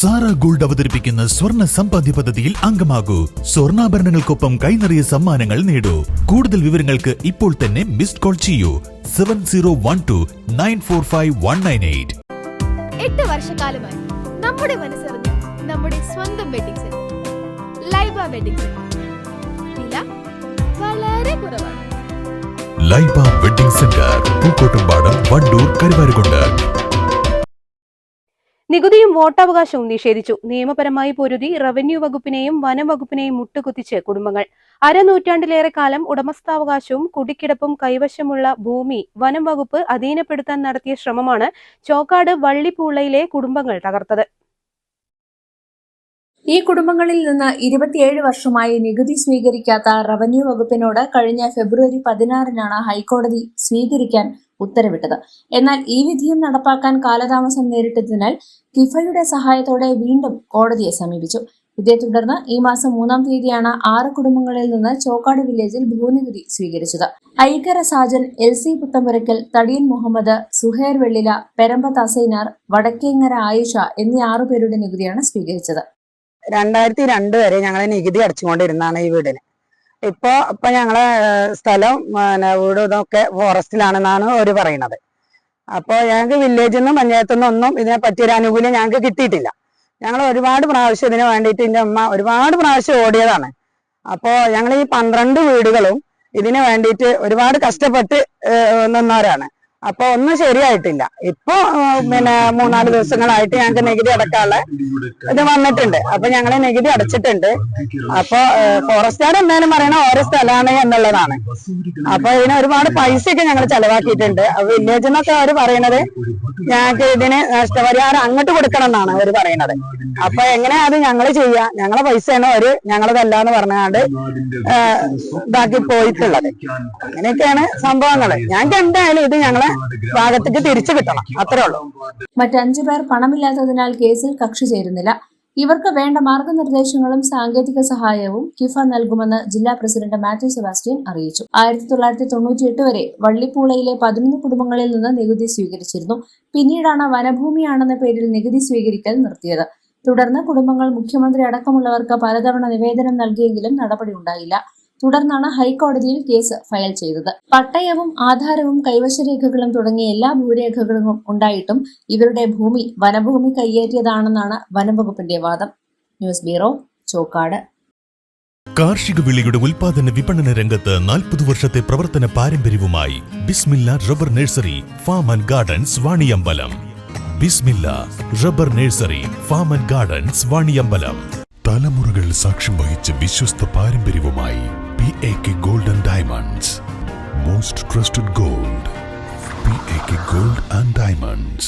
Sara gold അവതരിപ്പിക്കുന്ന സ്വർണ്ണ സമ്പാദ്യ പദ്ധതിയിൽ അംഗമാകൂ. സ്വർണ്ണാഭരണങ്ങൾക്കൊപ്പം കൈനിറിയ സമ്മാനങ്ങൾ നേടൂ. കൂടുതൽ വിവരങ്ങൾക്ക് ഇപ്പോൾ തന്നെ മിസ്ഡ് കോൾ ചെയ്യൂ 7012945198. 8 വർഷക്കാലമായി നമ്മുടെ മനസ്സറിഞ്ഞ നമ്മുടെ സ്വന്തം wedding centre Laiba wedding centre. വില വളരെ കുറവാണ്. Laiba wedding centre, Pookkottumpadam, Wandoor, Karuvarakundu. നികുതിയും വോട്ടവകാശവും നിഷേധിച്ചു. നിയമപരമായി പൊരുതി റവന്യൂ വകുപ്പിനെയും വനം വകുപ്പിനെയും മുട്ടുകുത്തിച്ച് കുടുംബങ്ങൾ. അരനൂറ്റാണ്ടിലേറെ കാലം ഉടമസ്ഥാവകാശവും കുടിക്കിടപ്പും കൈവശമുള്ള ഭൂമി വനം വകുപ്പ് അധീനപ്പെടുത്താൻ നടത്തിയ ശ്രമമാണ് ചോക്കാട് വള്ളിപ്പൂളയിലെ കുടുംബങ്ങൾ തകർത്തത്. ഈ കുടുംബങ്ങളിൽ നിന്ന് 27 വർഷമായി നികുതി സ്വീകരിക്കാത്ത റവന്യൂ വകുപ്പിനോട് കഴിഞ്ഞ ഫെബ്രുവരി 16-നാണ് ഹൈക്കോടതി സ്വീകരിക്കാൻ ഉത്തരവിട്ടത്. എന്നാൽ ഈ വിധിയും നടപ്പാക്കാൻ കാലതാമസം നേരിട്ടതിനാൽ കിഫയുടെ സഹായത്തോടെ വീണ്ടും കോടതിയെ സമീപിച്ചു. ഇതേ തുടർന്ന് ഈ മാസം 3-ാം തീയതിയാണ് 6 കുടുംബങ്ങളിൽ നിന്ന് ചോക്കാട് വില്ലേജിൽ ഭൂനികുതി സ്വീകരിച്ചത്. ഐക്കര സാജൻ, LC പുത്തമ്പുരയ്ക്കൽ, തടിയൻ മുഹമ്മദ്, സുഹേർ വെള്ളില, പെരമ്പത്ത് അസൈനാർ, വടക്കേങ്ങര ആയിഷ എന്നീ 6 പേരുടെ നികുതിയാണ് സ്വീകരിച്ചത്. 2002 വരെ ഞങ്ങൾ നികുതി അടച്ചുകൊണ്ടിരുന്നാണ് ഈ വീടിന്. ഇപ്പൊ ഞങ്ങളെ സ്ഥലം വീട് ഇതൊക്കെ ഫോറസ്റ്റിലാണെന്നാണ് അവര് പറയുന്നത്. അപ്പൊ ഞങ്ങൾക്ക് വില്ലേജിൽ നിന്നും പഞ്ചായത്തിൽ നിന്നും ഒന്നും ഇതിനെ പറ്റിയൊരു ആനുകൂല്യം ഞങ്ങൾക്ക് കിട്ടിയിട്ടില്ല. ഞങ്ങൾ ഒരുപാട് പ്രാവശ്യം ഇതിന് വേണ്ടിയിട്ട് എന്റെ അമ്മ ഒരുപാട് പ്രാവശ്യം ഓടിയതാണ്. അപ്പോ ഞങ്ങൾ ഈ 12 വീടുകളും ഇതിന് വേണ്ടിയിട്ട് ഒരുപാട് കഷ്ടപ്പെട്ട് നിന്നവരാണ്. അപ്പൊ ഒന്നും ശരിയായിട്ടില്ല. ഇപ്പൊ 3-4 ദിവസങ്ങളായിട്ട് ഞങ്ങൾക്ക് നികുതി അടക്കാനുള്ള ഇത് വന്നിട്ടുണ്ട്. അപ്പൊ ഞങ്ങള് നികുതി അടച്ചിട്ടുണ്ട്. അപ്പൊ ഫോറസ്റ്റുകാർ എന്തായാലും പറയണ ഓരോ സ്ഥലമാണ് എന്നുള്ളതാണ്. അപ്പൊ ഇതിന് ഒരുപാട് പൈസയൊക്കെ ഞങ്ങൾ ചെലവാക്കിയിട്ടുണ്ട്. വില്ലേജിൽ നിന്നൊക്കെ അവര് പറയണത് ഞങ്ങൾക്ക് ഇതിന് നഷ്ടപരിഹാരം അങ്ങോട്ട് കൊടുക്കണം എന്നാണ് അവര് പറയണത്. അപ്പൊ എങ്ങനെയാ അത് ഞങ്ങള് ചെയ്യാ? ഞങ്ങളെ പൈസയാണ് അവര് ഞങ്ങളതല്ലാന്ന് പറഞ്ഞാണ്ട് ഇതാക്കി പോയിട്ടുള്ളത്. അങ്ങനെയൊക്കെയാണ് സംഭവങ്ങള്. ഞങ്ങൾക്ക് എന്തായാലും ഇത് ഞങ്ങളെ ഭാഗത്തേക്ക് തിരിച്ചു കിട്ടണം, അത്രേ ഉള്ളൂ. മറ്റ് 5 പേർ പണമില്ലാത്തതിനാൽ കേസിൽ കക്ഷി ചേരുന്നില്ല. ഇവർക്ക് വേണ്ട മാർഗനിർദ്ദേശങ്ങളും സാങ്കേതിക സഹായവും കിഫ നൽകുമെന്ന് ജില്ലാ പ്രസിഡന്റ് മാത്യു സെബാസ്റ്റ്യൻ അറിയിച്ചു. 1998 വരെ വള്ളിപ്പൂളയിലെ 11 കുടുംബങ്ങളിൽ നിന്ന് നികുതി സ്വീകരിച്ചിരുന്നു. പിന്നീടാണ് വനഭൂമിയാണെന്ന പേരിൽ നികുതി സ്വീകരിക്കൽ നിർത്തിയത്. തുടർന്ന് കുടുംബങ്ങൾ മുഖ്യമന്ത്രി അടക്കമുള്ളവർക്ക് പലതവണ നിവേദനം നൽകിയെങ്കിലും നടപടി ഉണ്ടായില്ല. തുടർന്നാണ് ഹൈക്കോടതിയിൽ കേസ് ഫയൽ ചെയ്തത്. പട്ടയവും ആധാരവും കൈവശരേഖകളും തുടങ്ങിയ എല്ലാ ഭൂരേഖകളും ഉണ്ടായിട്ടും ഇവരുടെ ഭൂമി വനഭൂമി കയ്യേറ്റിയതാണെന്നാണ് വനംവകുപ്പിന്റെ വാദം. News bureau, Chokkad. കാർഷിക വിളയുടെ ഉൽപാദന വിപണന രംഗത്ത് 40 വർഷത്തെ പ്രവർത്തന പാരമ്പര്യവുമായി Bismilla rubber nursery, farm and gardens, Vaniyambalam. Bismilla rubber nursery, farm and gardens, Vaniyambalam. തലമുറകൾ സാക്ഷ്യം വഹിച്ച വിശ്വസ്ത പാരമ്പര്യവുമായി PAK Gold and Diamonds. Most trusted gold. PAK Gold and Diamonds.